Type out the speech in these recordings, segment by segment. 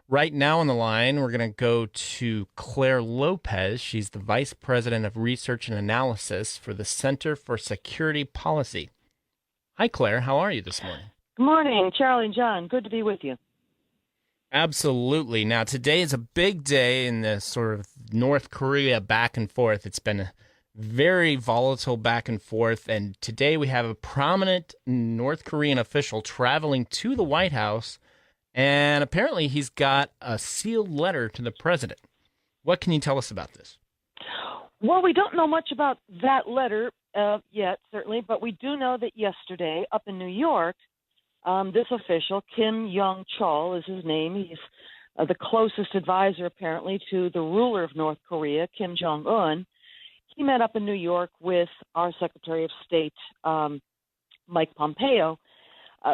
Right now on the line, we're going to go to Clare Lopez. She's the Vice President of Research and Analysis for the Center for Security Policy. Hi, Claire. How are you this morning? Good morning, Charlie and John. Good to be with you. Absolutely. Now, today is a big day in the sort of North Korea back and forth. It's been a very volatile back and forth. And today we have a prominent North Korean official traveling to the White House. And apparently he's got a sealed letter to the president. What can you tell us about this? Well, we don't know much about that letter yet, certainly, but we do know that yesterday up in New York, this official, Kim Jong Un is his name. He's the closest advisor, apparently, to the ruler of North Korea, Kim Jong Un. He met up in New York with our Secretary of State, Mike Pompeo.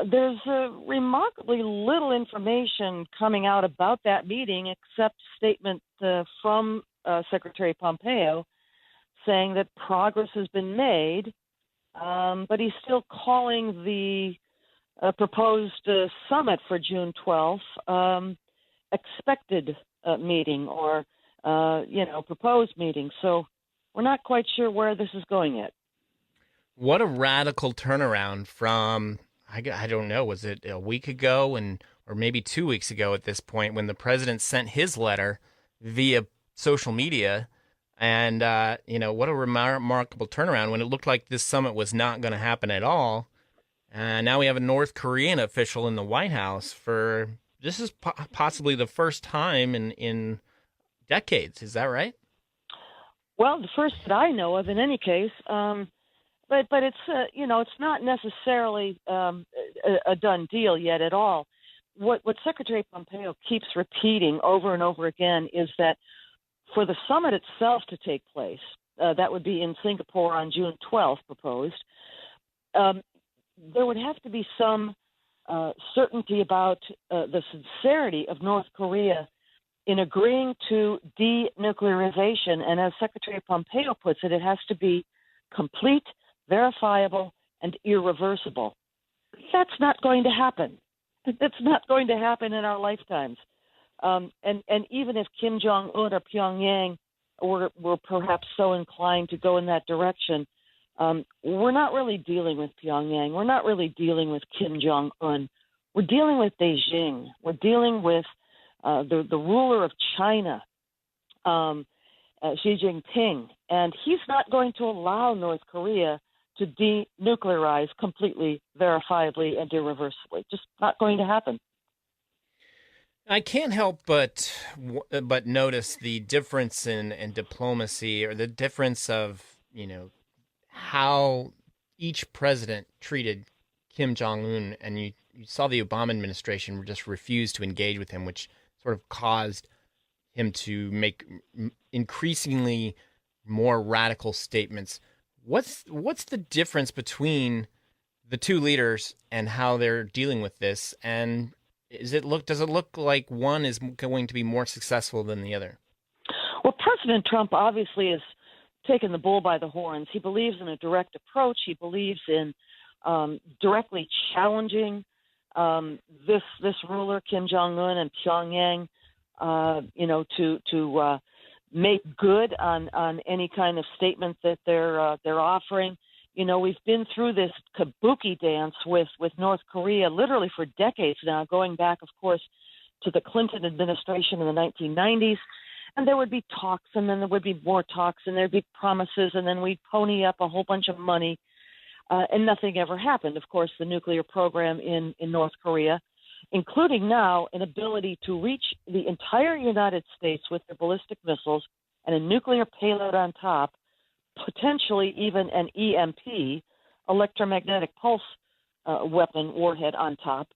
There's remarkably little information coming out about that meeting except a statement from Secretary Pompeo saying that progress has been made, but he's still calling the proposed summit for June 12th expected meeting or, proposed meeting. So we're not quite sure where this is going yet. What a radical turnaround from, I don't know, was it a week ago or maybe 2 weeks ago at this point when the president sent his letter via social media. And, what a remarkable turnaround when it looked like this summit was not going to happen at all. And now we have a North Korean official in the White House this is possibly the first time in decades. Is that right? Well, the first that I know of in any case. But it's it's not necessarily a done deal yet at all. What Secretary Pompeo keeps repeating over and over again is that for the summit itself to take place, that would be in Singapore on June 12th, proposed. There would have to be some certainty about the sincerity of North Korea in agreeing to denuclearization, and as Secretary Pompeo puts it, it has to be complete, verifiable, and irreversible. That's not going to happen. That's not going to happen in our lifetimes. And even if Kim Jong Un or Pyongyang were perhaps so inclined to go in that direction, we're not really dealing with Pyongyang. We're not really dealing with Kim Jong Un. We're dealing with Beijing. We're dealing with the ruler of China, Xi Jinping, and he's not going to allow North Korea to denuclearize completely, verifiably, and irreversibly. Just not going to happen. I can't help but notice the difference in diplomacy, or the difference of how each president treated Kim Jong Un, and you saw the Obama administration just refuse to engage with him, which sort of caused him to make increasingly more radical statements. What's the difference between the two leaders and how they're dealing with this? And does it look like one is going to be more successful than the other? Well, President Trump obviously has taken the bull by the horns. He believes in a direct approach. He believes in directly challenging this ruler Kim Jong Un and Pyongyang, to make good on any kind of statement that they're offering. We've been through this kabuki dance with North Korea literally for decades now, going back, of course, to the Clinton administration in the 1990s. And there would be talks, and then there would be more talks, and there'd be promises, and then we'd pony up a whole bunch of money, and nothing ever happened. Of course, the nuclear program in North Korea, including now an ability to reach the entire United States with their ballistic missiles and a nuclear payload on top, potentially even an EMP, electromagnetic pulse weapon warhead on top.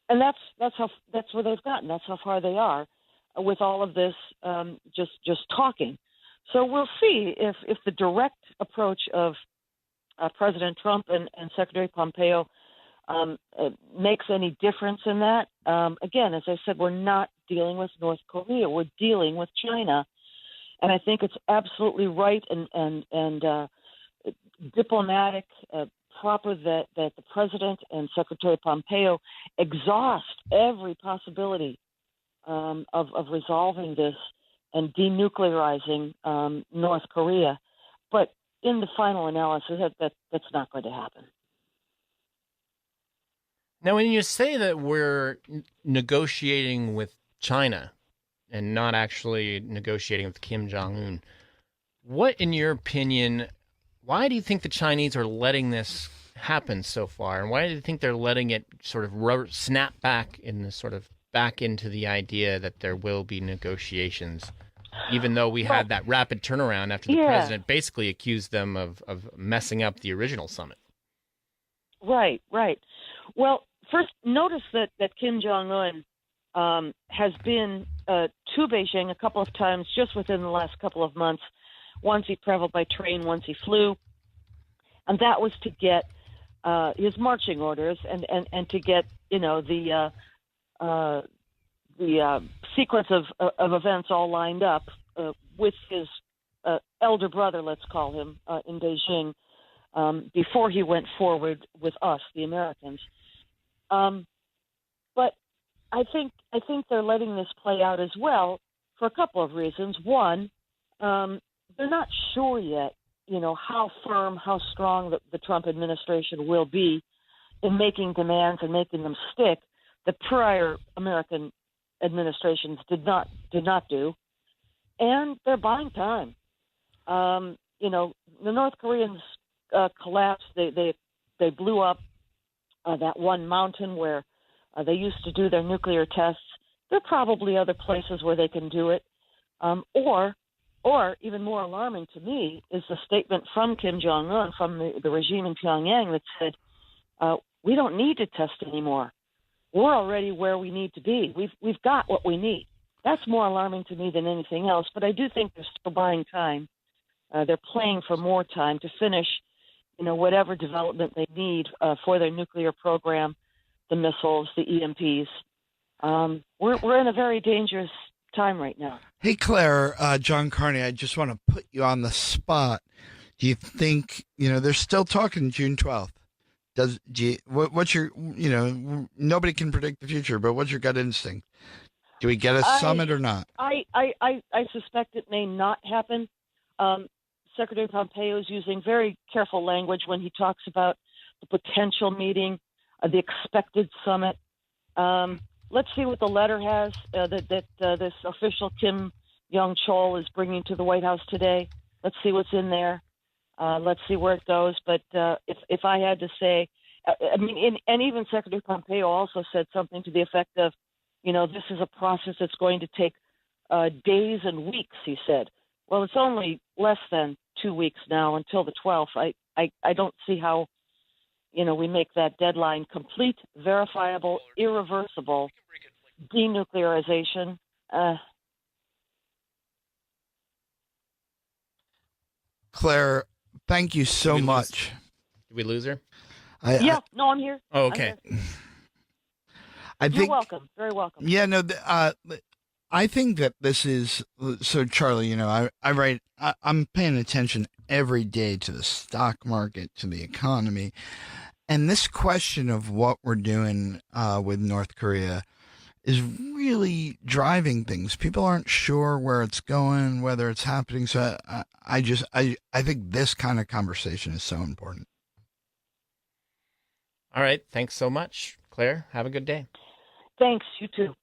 And that's where they've gotten. That's how far they are with all of this just talking. So we'll see if the direct approach of President Trump and Secretary Pompeo makes any difference in that. Again, as I said, we're not dealing with North Korea. We're dealing with China. And I think it's absolutely right and diplomatic, proper that the President and Secretary Pompeo exhaust every possibility of resolving this and denuclearizing North Korea. But in the final analysis, that's not going to happen. Now, when you say that we're negotiating with China and not actually negotiating with Kim Jong Un, what, in your opinion, why do you think the Chinese are letting this happen so far, and why do you think they're letting it sort of snap back in the sort of back into the idea that there will be negotiations, even though we had that rapid turnaround after the president basically accused them of messing up the original summit? Right. Well, first, notice that Kim Jong Un has been to Beijing a couple of times just within the last couple of months. Once he traveled by train, once he flew, and that was to get his marching orders and to get the sequence of events all lined up with his elder brother, let's call him, in Beijing before he went forward with us, the Americans. But I think they're letting this play out as well for a couple of reasons. One, they're not sure yet, how firm, how strong the Trump administration will be in making demands and making them stick that prior American administrations did not do. And they're buying time. The North Koreans collapsed. They blew up that one mountain where they used to do their nuclear tests. There are probably other places where they can do it. Or even more alarming to me is the statement from Kim Jong Un, from the regime in Pyongyang, that said, we don't need to test anymore. We're already where we need to be. We've got what we need. That's more alarming to me than anything else. But I do think they're still buying time. They're playing for more time to finish, whatever development they need for their nuclear program, the missiles, the EMPs. We're in a very dangerous time right now. Hey, Claire, John Carney, I just want to put you on the spot. Do you think, they're still talking June 12th? What's your, nobody can predict the future, but what's your gut instinct? Do we get a summit or not? I suspect it may not happen. Secretary Pompeo is using very careful language when he talks about the potential meeting, the expected summit. Let's see what the letter has that this official Kim Jong-chol is bringing to the White House today. Let's see what's in there. Let's see where it goes. But if I had to say, and even Secretary Pompeo also said something to the effect of, this is a process that's going to take days and weeks, he said. Well, it's only less than 2 weeks now until the 12th. I don't see how, we make that deadline complete, verifiable, irreversible denuclearization. Claire, thank you so much. Did we lose her? No, I'm here. Oh, okay. You're welcome. Very welcome. Yeah, no, I think that this is, so Charlie, I'm paying attention every day to the stock market, to the economy. And this question of what we're doing with North Korea is really driving things. People aren't sure where it's going, whether it's happening. So I think this kind of conversation is so important. All right. Thanks so much, Claire. Have a good day. Thanks. You too.